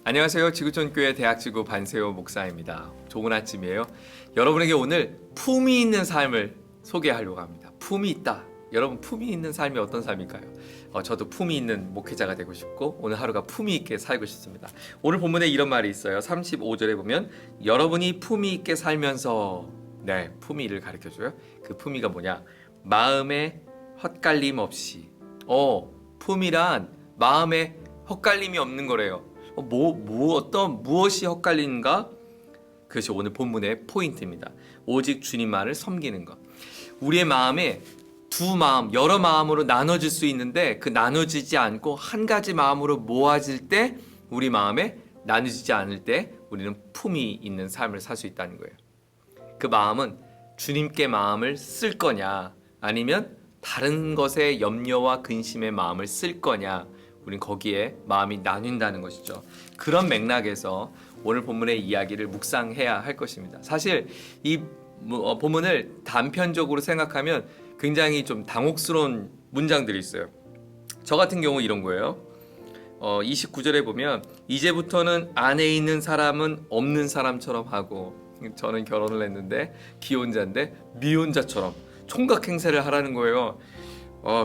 안녕하세요. 지구촌교회 대학지구 반세호 목사입니다. 좋은 아침이에요. 여러분에게 오늘 품이 있는 삶을 소개하려고 합니다. 품이 있다. 여러분, 품이 있는 삶이 어떤 삶일까요? 저도 품이 있는 목회자가 되고 싶고 오늘 하루가 품이 있게 살고 싶습니다. 오늘 본문에 이런 말이 있어요. 35절에 보면 여러분이 품이 있게 살면서, 품위를 가르쳐줘요. 그 품위가 뭐냐? 마음에 헛갈림 없이. 품이란 마음에 헛갈림이 없는 거래요. 무엇이 헛갈리는가? 그것이 오늘 본문의 포인트입니다. 오직 주님만을 섬기는 것. 우리의 마음에 두 마음, 여러 마음으로 나눠질 수 있는데 그 나눠지지 않고 한 가지 마음으로 모아질 때, 우리 마음에 나눠지지 않을 때 우리는 품이 있는 삶을 살 수 있다는 거예요. 그 마음은 주님께 마음을 쓸 거냐, 아니면 다른 것에 염려와 근심의 마음을 쓸 거냐, 우린 거기에 마음이 나뉜다는 것이죠. 그런 맥락에서 오늘 본문의 이야기를 묵상해야 할 것입니다. 사실 이 본문을 단편적으로 생각하면 굉장히 좀 당혹스러운 문장들이 있어요. 저 같은 경우 이런 거예요. 29절에 보면 이제부터는 안에 있는 사람은 없는 사람처럼 하고, 저는 결혼을 했는데 기혼자인데 미혼자처럼 총각 행세를 하라는 거예요.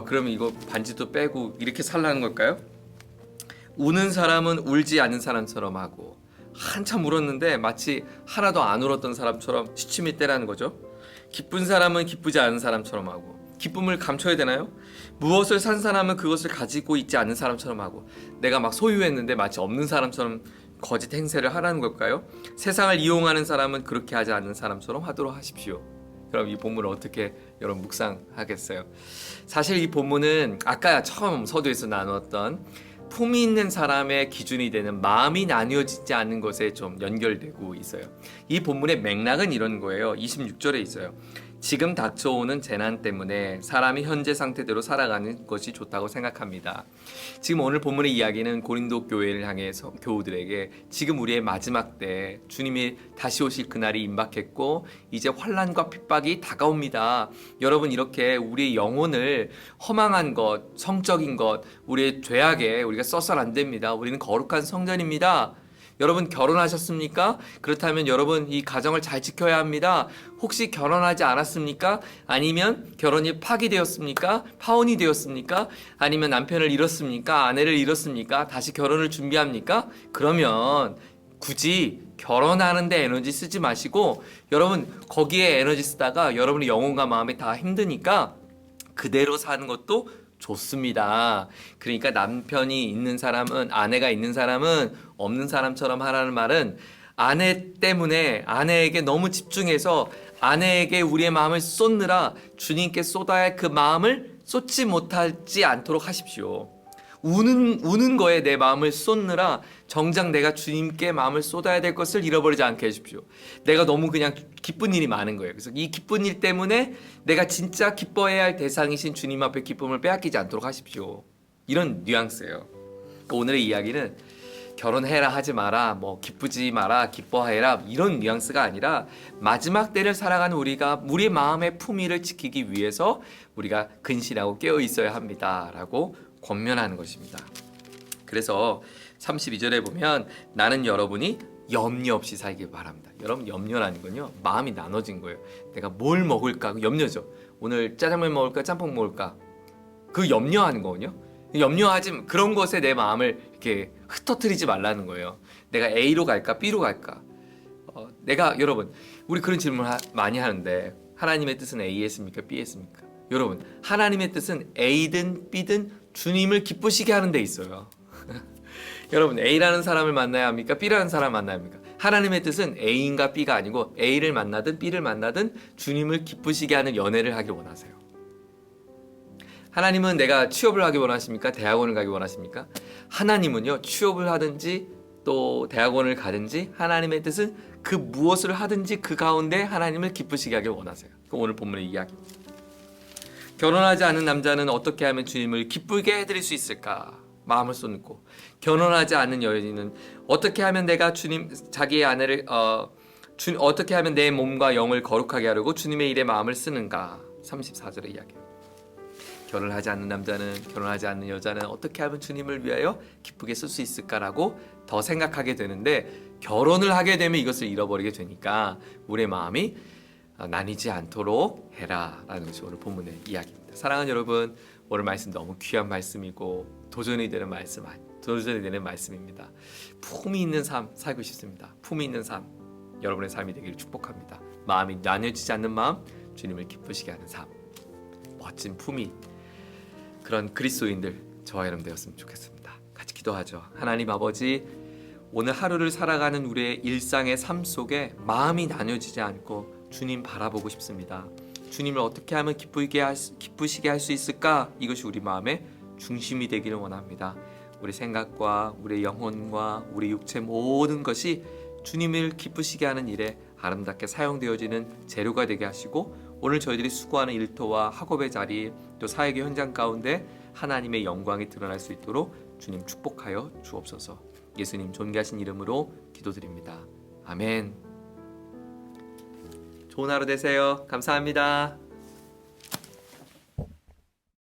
그러면 이거 반지도 빼고 이렇게 살라는 걸까요? 우는 사람은 울지 않는 사람처럼 하고, 한참 울었는데 마치 하나도 안 울었던 사람처럼 시침이 떼라는 거죠. 기쁜 사람은 기쁘지 않은 사람처럼 하고, 기쁨을 감춰야 되나요? 무엇을 산 사람은 그것을 가지고 있지 않는 사람처럼 하고, 내가 막 소유했는데 마치 없는 사람처럼 거짓 행세를 하라는 걸까요? 세상을 이용하는 사람은 그렇게 하지 않는 사람처럼 하도록 하십시오. 그럼 이 본문을 어떻게 여러분 묵상하겠어요? 사실 이 본문은 아까 처음 서두에서 나누었던 품이 있는 사람의 기준이 되는 마음이 나뉘어지지 않는 것에 좀 연결되고 있어요. 이 본문의 맥락은 이런 거예요. 26절에 있어요. 지금 닥쳐오는 재난 때문에 사람이 현재 상태대로 살아가는 것이 좋다고 생각합니다. 지금 오늘 본문의 이야기는 고린도 교회를 향해서 교우들에게 지금 우리의 마지막 때 주님이 다시 오실 그날이 임박했고 이제 환난과 핍박이 다가옵니다. 여러분, 이렇게 우리의 영혼을 허망한 것, 성적인 것, 우리의 죄악에 우리가 써서는 안 됩니다. 우리는 거룩한 성전입니다. 여러분, 결혼하셨습니까? 그렇다면 여러분 이 가정을 잘 지켜야 합니다. 혹시 결혼하지 않았습니까? 아니면 결혼이 파기되었습니까? 파혼이 되었습니까? 아니면 남편을 잃었습니까? 아내를 잃었습니까? 다시 결혼을 준비합니까? 그러면 굳이 결혼하는데 에너지 쓰지 마시고, 여러분 거기에 에너지 쓰다가 여러분의 영혼과 마음이 다 힘드니까 그대로 사는 것도 좋습니다. 그러니까 남편이 있는 사람은, 아내가 있는 사람은 없는 사람처럼 하라는 말은, 아내 때문에 아내에게 너무 집중해서 아내에게 우리의 마음을 쏟느라 주님께 쏟아야 할 그 마음을 쏟지 못하지 않도록 하십시오. 우는 거에 내 마음을 쏟느라 정작 내가 주님께 마음을 쏟아야 될 것을 잃어버리지 않게 해주십시오. 내가 너무 그냥 기쁜 일이 많은 거예요. 그래서 이 기쁜 일 때문에 내가 진짜 기뻐해야 할 대상이신 주님 앞에 기쁨을 빼앗기지 않도록 하십시오. 이런 뉘앙스예요. 그러니까 오늘의 이야기는 결혼해라 하지 마라, 기쁘지 마라, 기뻐해라, 이런 뉘앙스가 아니라 마지막 때를 살아가는 우리가 우리의 마음의 품위를 지키기 위해서 우리가 근신하고 깨어 있어야 합니다 라고 권면하는 것입니다. 그래서 32절에 보면 나는 여러분이 염려 없이 살길 바랍니다. 여러분, 염려라는 건요, 마음이 나눠진 거예요. 내가 뭘 먹을까? 그 염려죠. 오늘 짜장면 먹을까? 짬뽕 먹을까? 그 염려하는 거군요. 염려하지, 그런 것에 내 마음을 이렇게 흩어뜨리지 말라는 거예요. 내가 A로 갈까? B로 갈까? 여러분, 우리 그런 질문 많이 하는데 하나님의 뜻은 A였습니까? B였습니까? 여러분, 하나님의 뜻은 A든 B든 주님을 기쁘시게 하는 데 있어요. 여러분, A라는 사람을 만나야 합니까? B라는 사람을 만나야 합니까? 하나님의 뜻은 A인가 B가 아니고 A를 만나든 B를 만나든 주님을 기쁘시게 하는 연애를 하길 원하세요. 하나님은 내가 취업을 하기 원하십니까? 대학원을 가기 원하십니까? 하나님은요, 취업을 하든지 또 대학원을 가든지 하나님의 뜻은 그 무엇을 하든지 그 가운데 하나님을 기쁘시게 하길 원하세요. 오늘 본문의 이야기입니다. 결혼하지 않은 남자는 어떻게 하면 주님을 기쁘게 해드릴 수 있을까? 마음을 쏟고, 결혼하지 않은 여인은 어떻게 하면 내가 자기의 아내를 어떻게 하면 내 몸과 영을 거룩하게 하려고 주님의 일에 마음을 쓰는가? 34절의 이야기. 결혼하지 않는 남자는, 결혼하지 않는 여자는 어떻게 하면 주님을 위하여 기쁘게 쓸 수 있을까라고 더 생각하게 되는데, 결혼을 하게 되면 이것을 잃어버리게 되니까 우리의 마음이 나뉘지 않도록 해라 라는 것이 오늘 본문의 이야기입니다. 사랑하는 여러분, 오늘 말씀 너무 귀한 말씀이고 도전이 되는 말씀입니다. 품이 있는 삶 살고 싶습니다. 품이 있는 삶, 여러분의 삶이 되기를 축복합니다. 마음이 나뉘어지지 않는 마음, 주님을 기쁘시게 하는 삶, 멋진 품이 그런 그리스도인들 저와 여러분 되었으면 좋겠습니다. 같이 기도하죠. 하나님 아버지, 오늘 하루를 살아가는 우리의 일상의 삶 속에 마음이 나뉘어지지 않고 주님 바라보고 싶습니다. 주님을 어떻게 하면 기쁘시게 할 수 있을까? 이것이 우리 마음의 중심이 되기를 원합니다. 우리 생각과 우리 영혼과 우리 육체 모든 것이 주님을 기쁘시게 하는 일에 아름답게 사용되어지는 재료가 되게 하시고, 오늘 저희들이 수고하는 일터와 학업의 자리, 또 사역의 현장 가운데 하나님의 영광이 드러날 수 있도록 주님 축복하여 주옵소서. 예수님 존귀하신 이름으로 기도드립니다. 아멘. 좋은 하루 되세요. 감사합니다.